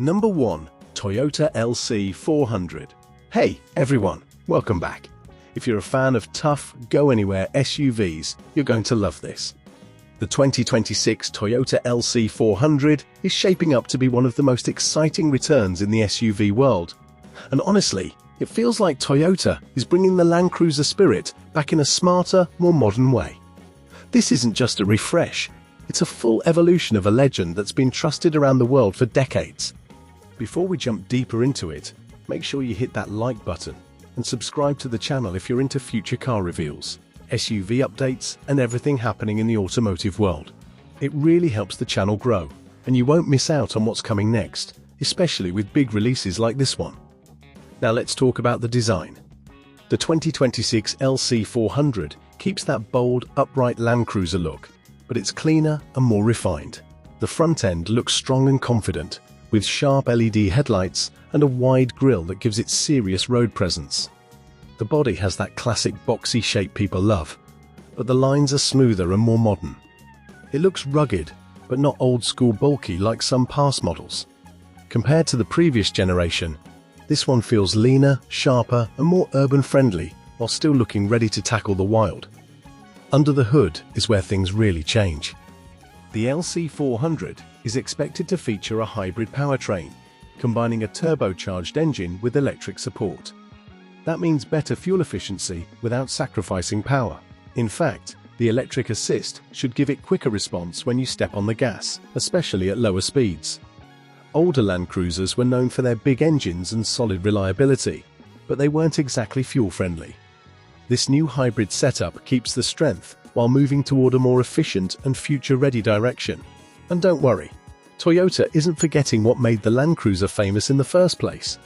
Number 1. Toyota LC400. Hey everyone, welcome back. If you're a fan of tough, go-anywhere SUVs, you're going to love this. The 2026 Toyota LC400 is shaping up to be one of the most exciting returns in the SUV world. And honestly, it feels like Toyota is bringing the Land Cruiser spirit back in a smarter, more modern way. This isn't just a refresh, it's a full evolution of a legend that's been trusted around the world for decades. Before we jump deeper into it, make sure you hit that like button and subscribe to the channel if you're into future car reveals, SUV updates, and everything happening in the automotive world. It really helps the channel grow, and you won't miss out on what's coming next, especially with big releases like this one. Now let's talk about the design. The 2026 LC400 keeps that bold, upright Land Cruiser look, but it's cleaner and more refined. The front end looks strong and confident, with sharp LED headlights and a wide grille that gives it serious road presence. The body has that classic boxy shape people love, but the lines are smoother and more modern. It looks rugged, but not old-school bulky like some past models. Compared to the previous generation, this one feels leaner, sharper, and more urban-friendly, while still looking ready to tackle the wild. Under the hood is where things really change. The LC400 is expected to feature a hybrid powertrain, combining a turbocharged engine with electric support. That means better fuel efficiency without sacrificing power. In fact, the electric assist should give it quicker response when you step on the gas, especially at lower speeds. Older Land Cruisers were known for their big engines and solid reliability, but they weren't exactly fuel-friendly. This new hybrid setup keeps the strength while moving toward a more efficient and future-ready direction. And don't worry, Toyota isn't forgetting what made the Land Cruiser famous in the first place.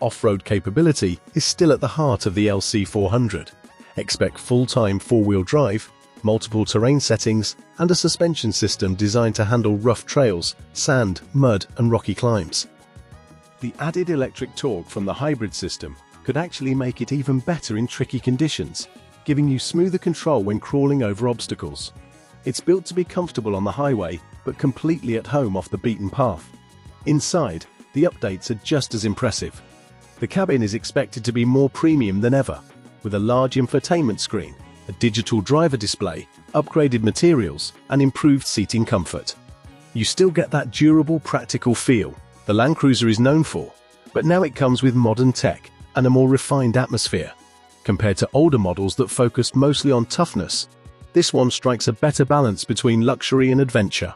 Off-road capability is still at the heart of the LC400. Expect full-time four-wheel drive, multiple terrain settings, and a suspension system designed to handle rough trails, sand, mud, and rocky climbs. The added electric torque from the hybrid system could actually make it even better in tricky conditions, giving you smoother control when crawling over obstacles. It's built to be comfortable on the highway, but completely at home off the beaten path. Inside, the updates are just as impressive. The cabin is expected to be more premium than ever, with a large infotainment screen, a digital driver display, upgraded materials, and improved seating comfort. You still get that durable, practical feel the Land Cruiser is known for, but now it comes with modern tech and a more refined atmosphere. Compared to older models that focused mostly on toughness, this one strikes a better balance between luxury and adventure.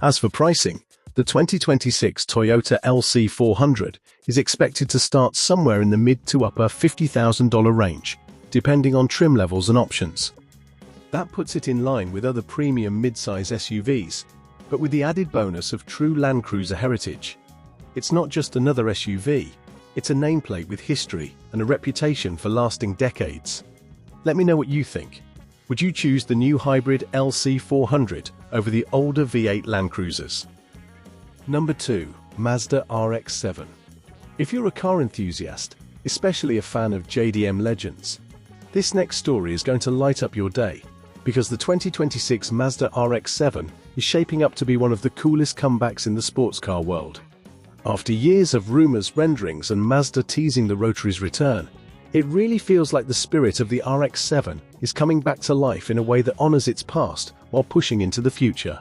As for pricing, the 2026 Toyota LC400 is expected to start somewhere in the mid to upper $50,000 range, depending on trim levels and options. That puts it in line with other premium mid-size SUVs, but with the added bonus of true Land Cruiser heritage. It's not just another SUV, it's a nameplate with history and a reputation for lasting decades. Let me know what you think. Would you choose the new hybrid LC400 over the older V8 Land Cruisers? Number 2. Mazda RX-7. If you're a car enthusiast, especially a fan of JDM legends, this next story is going to light up your day, because the 2026 Mazda RX-7 is shaping up to be one of the coolest comebacks in the sports car world. After years of rumors, renderings, and Mazda teasing the Rotary's return, it really feels like the spirit of the RX-7 is coming back to life in a way that honors its past while pushing into the future.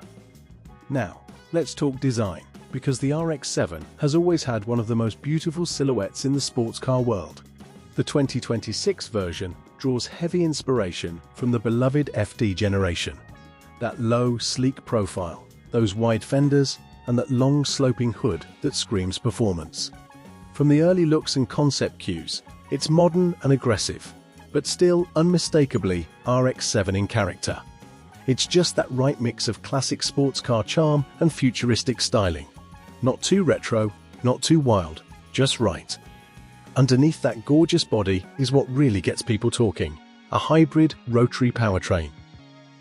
Now, let's talk design, because the RX-7 has always had one of the most beautiful silhouettes in the sports car world. The 2026 version draws heavy inspiration from the beloved FD generation. That low, sleek profile, those wide fenders, and that long sloping hood that screams performance. From the early looks and concept cues, it's modern and aggressive, but still unmistakably RX-7 in character. It's just that right mix of classic sports car charm and futuristic styling. Not too retro, not too wild, just right. Underneath that gorgeous body is what really gets people talking, a hybrid rotary powertrain.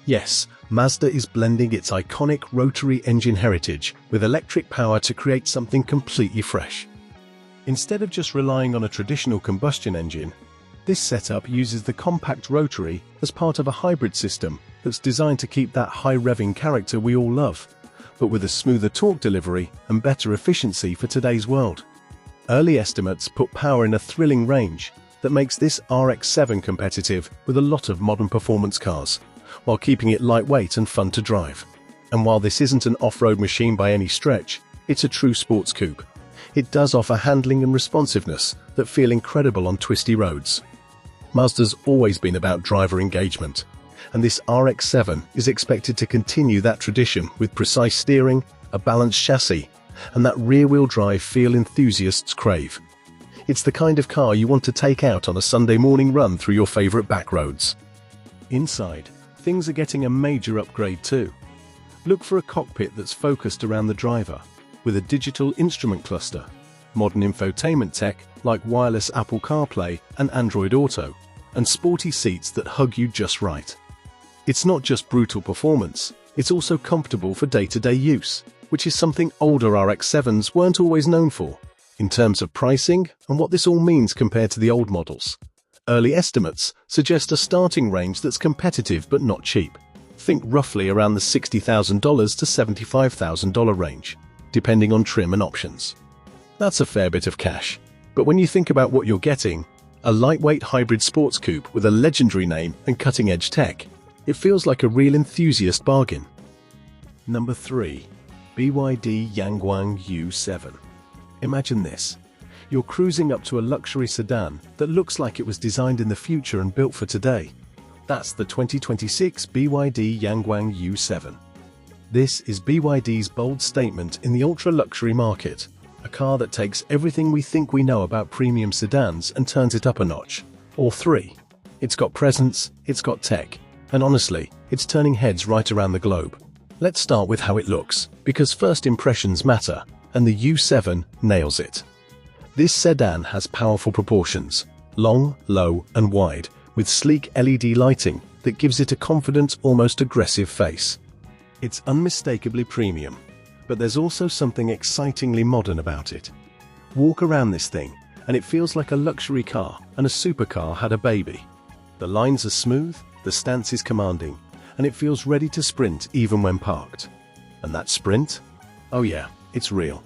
Yes, Mazda is blending its iconic rotary engine heritage with electric power to create something completely fresh. Instead of just relying on a traditional combustion engine, this setup uses the compact rotary as part of a hybrid system that's designed to keep that high-revving character we all love, but with a smoother torque delivery and better efficiency for today's world. Early estimates put power in a thrilling range that makes this RX-7 competitive with a lot of modern performance cars, while keeping it lightweight and fun to drive. And while this isn't an off-road machine by any stretch, it's a true sports coupe. It does offer handling and responsiveness that feel incredible on twisty roads. Mazda's always been about driver engagement, and this RX-7 is expected to continue that tradition with precise steering, a balanced chassis, and that rear-wheel drive feel enthusiasts crave. It's the kind of car you want to take out on a Sunday morning run through your favorite back roads. Inside, things are getting a major upgrade too. Look for a cockpit that's focused around the driver, with a digital instrument cluster, modern infotainment tech like wireless Apple CarPlay and Android Auto, and sporty seats that hug you just right. It's not just brutal performance, it's also comfortable for day-to-day use, which is something older RX-7s weren't always known for. In terms of pricing and what this all means compared to the old models, early estimates suggest a starting range that's competitive but not cheap. Think roughly around the $60,000 to $75,000 range, depending on trim and options. That's a fair bit of cash, but when you think about what you're getting, a lightweight hybrid sports coupe with a legendary name and cutting-edge tech, it feels like a real enthusiast bargain. Number 3. BYD Yangwang U7. Imagine this. You're cruising up to a luxury sedan that looks like it was designed in the future and built for today. That's the 2026 BYD Yangwang U7. This is BYD's bold statement in the ultra-luxury market, a car that takes everything we think we know about premium sedans and turns it up a notch, or 3. It's got presence, it's got tech, and honestly, it's turning heads right around the globe. Let's start with how it looks, because first impressions matter, and the U7 nails it. This sedan has powerful proportions, long, low, and wide, with sleek LED lighting that gives it a confident, almost aggressive face. It's unmistakably premium, but there's also something excitingly modern about it. Walk around this thing, and it feels like a luxury car and a supercar had a baby. The lines are smooth, the stance is commanding, and it feels ready to sprint even when parked. And that sprint? Oh yeah, it's real.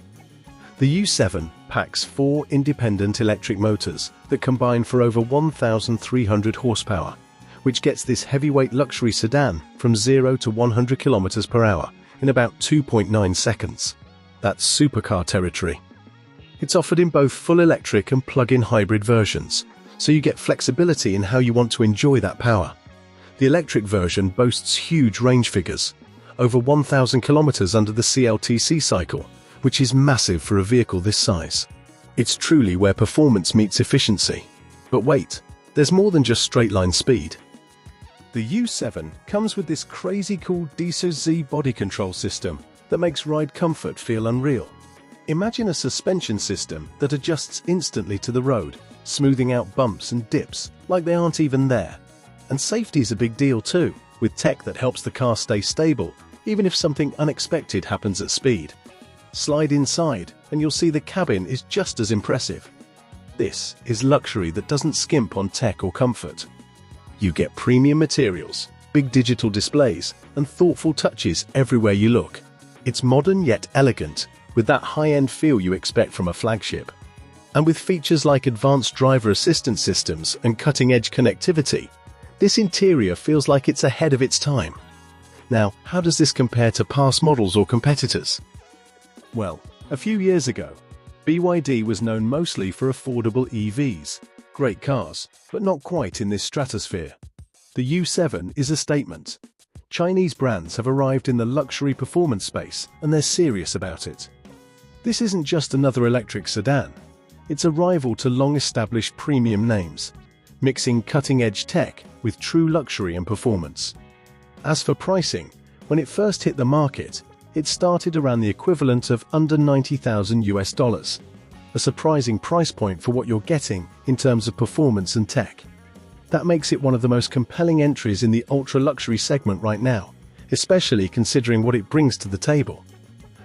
The U7 packs 4 independent electric motors that combine for over 1,300 horsepower, which gets this heavyweight luxury sedan from 0 to 100 km per hour in about 2.9 seconds. That's supercar territory. It's offered in both full electric and plug-in hybrid versions, so you get flexibility in how you want to enjoy that power. The electric version boasts huge range figures, over 1,000 kilometers under the CLTC cycle, which is massive for a vehicle this size. It's truly where performance meets efficiency. But wait, there's more than just straight-line speed. The U7 comes with this crazy cool D-Z body control system that makes ride comfort feel unreal. Imagine a suspension system that adjusts instantly to the road, smoothing out bumps and dips like they aren't even there. And safety is a big deal too, with tech that helps the car stay stable, even if something unexpected happens at speed. Slide inside, and you'll see the cabin is just as impressive. This is luxury that doesn't skimp on tech or comfort. You get premium materials, big digital displays, and thoughtful touches everywhere you look. It's modern yet elegant, with that high-end feel you expect from a flagship. And with features like advanced driver assistance systems and cutting-edge connectivity, this interior feels like it's ahead of its time. Now, how does this compare to past models or competitors? Well, a few years ago, BYD was known mostly for affordable EVs, great cars, but not quite in this stratosphere. The U7 is a statement. Chinese brands have arrived in the luxury performance space, and they're serious about it. This isn't just another electric sedan. It's a rival to long-established premium names, mixing cutting-edge tech with true luxury and performance. As for pricing, when it first hit the market, it started around the equivalent of under $90,000, a surprising price point for what you're getting in terms of performance and tech. That makes it one of the most compelling entries in the ultra-luxury segment right now, especially considering what it brings to the table.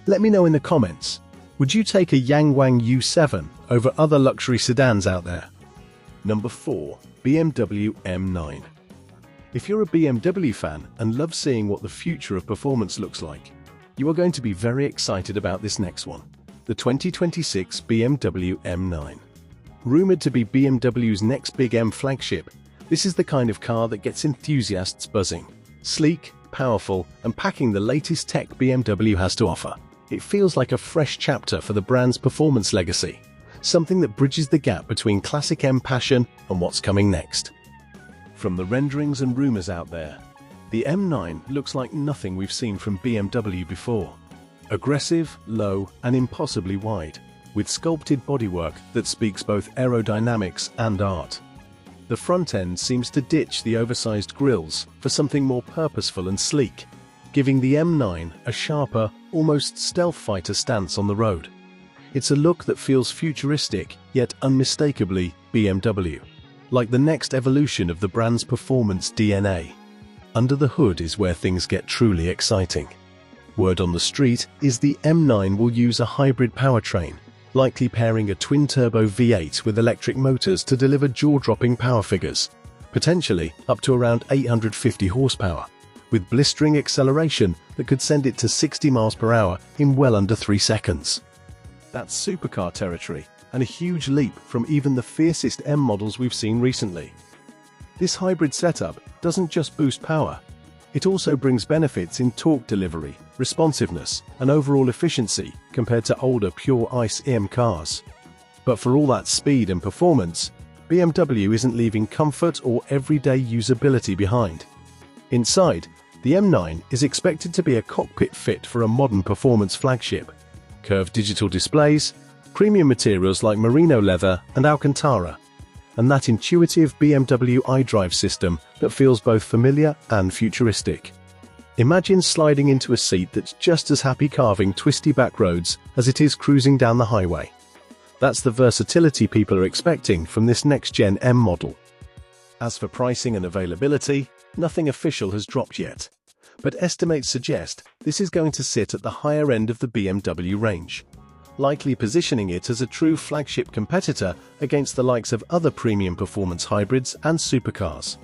Let me know in the comments, would you take a Yangwang U7 over other luxury sedans out there? Number 4. BMW M9. If you're a BMW fan and love seeing what the future of performance looks like, You are going to be very excited about this next one, the 2026 BMW M9. Rumored to be BMW's next big M flagship, this is the kind of car that gets enthusiasts buzzing. Sleek, powerful, and packing the latest tech BMW has to offer. It feels like a fresh chapter for the brand's performance legacy, something that bridges the gap between classic M passion and what's coming next. From the renderings and rumors out there, the M9 looks like nothing we've seen from BMW before. Aggressive, low, and impossibly wide, with sculpted bodywork that speaks both aerodynamics and art. The front end seems to ditch the oversized grilles for something more purposeful and sleek, giving the M9 a sharper, almost stealth fighter stance on the road. It's a look that feels futuristic, yet unmistakably BMW, like the next evolution of the brand's performance DNA. Under the hood is where things get truly exciting. Word on the street is the M9 will use a hybrid powertrain, likely pairing a twin-turbo V8 with electric motors to deliver jaw-dropping power figures, potentially up to around 850 horsepower, with blistering acceleration that could send it to 60 miles per hour in well under 3 seconds. That's supercar territory, and a huge leap from even the fiercest M models we've seen recently. This hybrid setup doesn't just boost power, it also brings benefits in torque delivery, responsiveness, and overall efficiency compared to older pure ICE M cars. But for all that speed and performance, BMW isn't leaving comfort or everyday usability behind. Inside, the M9 is expected to be a cockpit fit for a modern performance flagship. Curved digital displays, premium materials like merino leather and Alcantara, and that intuitive BMW iDrive system that feels both familiar and futuristic. Imagine sliding into a seat that's just as happy carving twisty back roads as it is cruising down the highway. That's the versatility people are expecting from this next-gen M model. As for pricing and availability, nothing official has dropped yet, but estimates suggest this is going to sit at the higher end of the BMW range, likely positioning it as a true flagship competitor against the likes of other premium performance hybrids and supercars.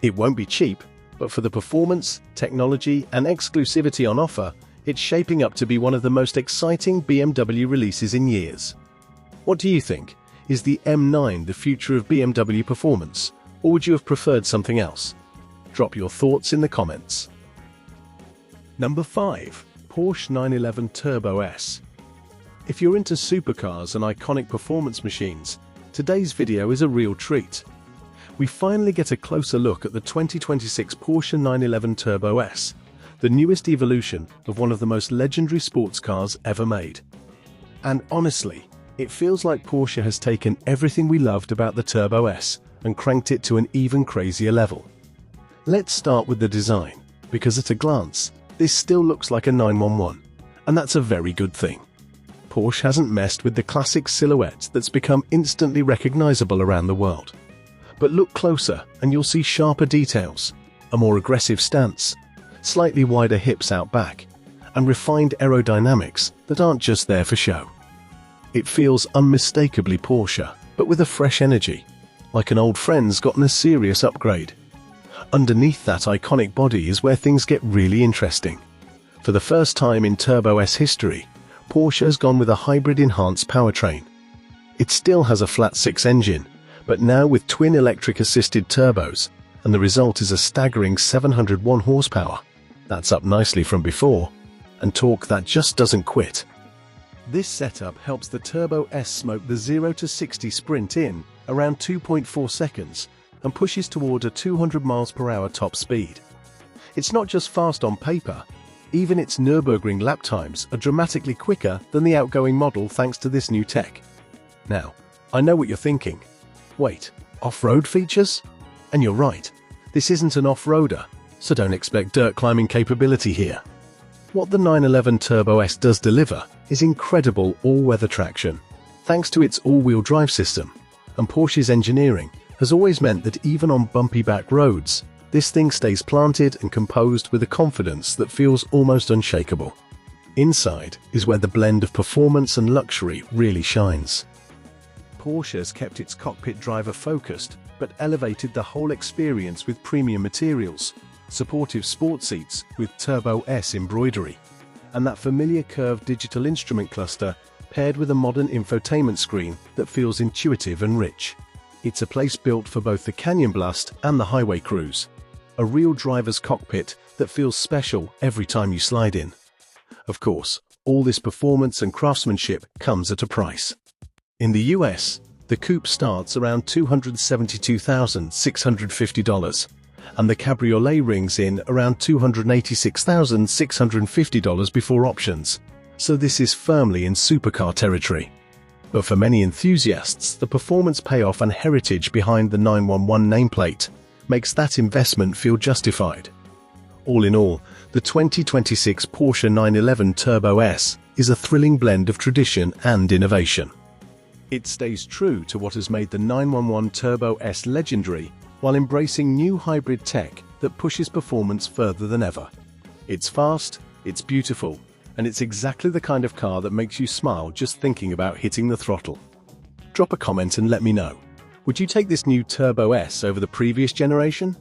It won't be cheap, but for the performance, technology, and exclusivity on offer, it's shaping up to be one of the most exciting BMW releases in years. What do you think? Is the M9 the future of BMW performance, or would you have preferred something else? Drop your thoughts in the comments. Number 5. Porsche 911 Turbo S. If you're into supercars and iconic performance machines, today's video is a real treat. We finally get a closer look at the 2026 Porsche 911 Turbo S, the newest evolution of one of the most legendary sports cars ever made. And honestly, it feels like Porsche has taken everything we loved about the Turbo S and cranked it to an even crazier level. Let's start with the design, because at a glance, this still looks like a 911, and that's a very good thing. Porsche hasn't messed with the classic silhouette that's become instantly recognizable around the world. But look closer and you'll see sharper details, a more aggressive stance, slightly wider hips out back, and refined aerodynamics that aren't just there for show. It feels unmistakably Porsche, but with a fresh energy, like an old friend's gotten a serious upgrade. Underneath that iconic body is where things get really interesting. For the first time in Turbo S history, Porsche has gone with a hybrid enhanced powertrain. It still has a flat-six engine, but now with twin electric assisted turbos, and the result is a staggering 701 horsepower. That's up nicely from before, and torque that just doesn't quit. This setup helps the Turbo S smoke the 0 to 60 sprint in around 2.4 seconds and pushes toward a 200 miles per hour top speed. It's not just fast on paper, even its Nürburgring lap times are dramatically quicker than the outgoing model thanks to this new tech. Now, I know what you're thinking. Wait, off-road features? And you're right, this isn't an off-roader, so don't expect dirt climbing capability here. What the 911 Turbo S does deliver is incredible all-weather traction, thanks to its all-wheel drive system, and Porsche's engineering has always meant that even on bumpy back roads, this thing stays planted and composed with a confidence that feels almost unshakable. Inside is where the blend of performance and luxury really shines. Porsche has kept its cockpit driver focused, but elevated the whole experience with premium materials, supportive sport seats with Turbo S embroidery, and that familiar curved digital instrument cluster paired with a modern infotainment screen that feels intuitive and rich. It's a place built for both the canyon blast and the highway cruise. A real driver's cockpit that feels special every time you slide in. Of course, all this performance and craftsmanship comes at a price. In the US, the coupe starts around $272,650, and the cabriolet rings in around $286,650 before options. So this is firmly in supercar territory. But for many enthusiasts, the performance payoff and heritage behind the 911 nameplate makes that investment feel justified. All in all, the 2026 Porsche 911 Turbo S is a thrilling blend of tradition and innovation. It stays true to what has made the 911 Turbo S legendary while embracing new hybrid tech that pushes performance further than ever. It's fast, it's beautiful, and it's exactly the kind of car that makes you smile just thinking about hitting the throttle. Drop a comment and let me know. Would you take this new Turbo S over the previous generation?